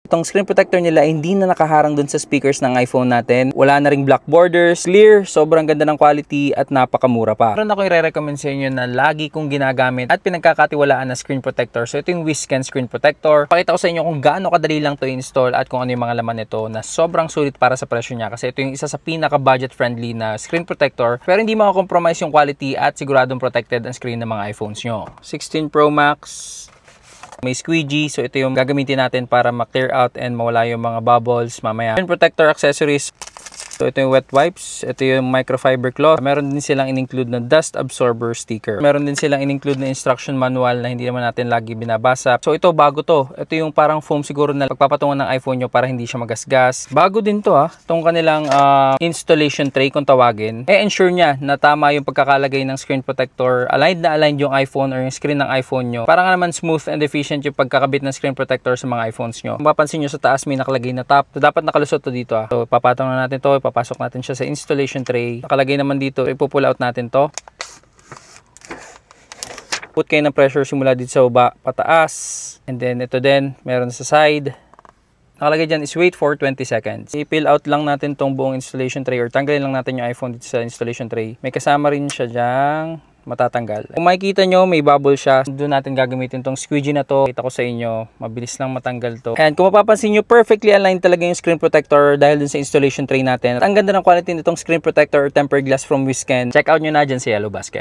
Itong screen protector nila hindi na nakaharang dun sa speakers ng iPhone natin. Wala na ring black borders, clear, sobrang ganda ng quality at napakamura pa. Meron ako i-recommend sa inyo na lagi kong ginagamit at pinagkakatiwalaan na screen protector. So ito yung Wissken screen protector. Pakita ko sa inyo kung gaano kadali lang to install at kung ano yung mga laman nito na sobrang sulit para sa presyo niya. Kasi ito yung isa sa pinaka-budget friendly na screen protector pero hindi makakompromise yung quality at siguradong protected ang screen ng mga iPhones nyo. 16 Pro Max. May squeegee, so ito yung gagamitin natin para ma-clear out and mawala yung mga bubbles mamaya. Screen protector accessories. So ito yung wet wipes, ito yung microfiber cloth. Meron din silang in-include na dust absorber sticker. Meron din silang in-include na instruction manual na hindi naman natin lagi binabasa. So ito bago to. Ito yung parang foam siguro na pagpapatungan ng iPhone nyo para hindi siya magasgas. Bago din to itong kanilang installation tray kung tawagin. Ensure niya na tama yung pagkakalagay ng screen protector. Aligned na aligned yung iPhone or yung screen ng iPhone nyo. Para nga naman smooth and efficient yung pagkakabit ng screen protector sa mga iPhones nyo. Kung mapapansin nyo sa taas may nakalagay na top. So dapat nakalusot to dito. So papatong na natin to. Papasok natin siya sa installation tray. Nakalagay naman dito, ipo-pull out natin to. Put kayo ng pressure simula dito sa baba, pataas. And then ito din, meron sa side. Nakalagay dyan is wait for 20 seconds. I-peel out lang natin tong buong installation tray or tanggalin lang natin yung iPhone dito sa installation tray. May kasama rin siya dyang matatanggal. Kung makikita nyo, may bubble siya. Doon natin gagamitin tong squeegee na to. Kita ko sa inyo, mabilis lang matanggal to. And kung mapapansin nyo, perfectly aligned talaga yung screen protector dahil dun sa installation tray natin. At ang ganda ng quality nitong screen protector or tempered glass from Wissken. Check out nyo na dyan sa Yellow Basket.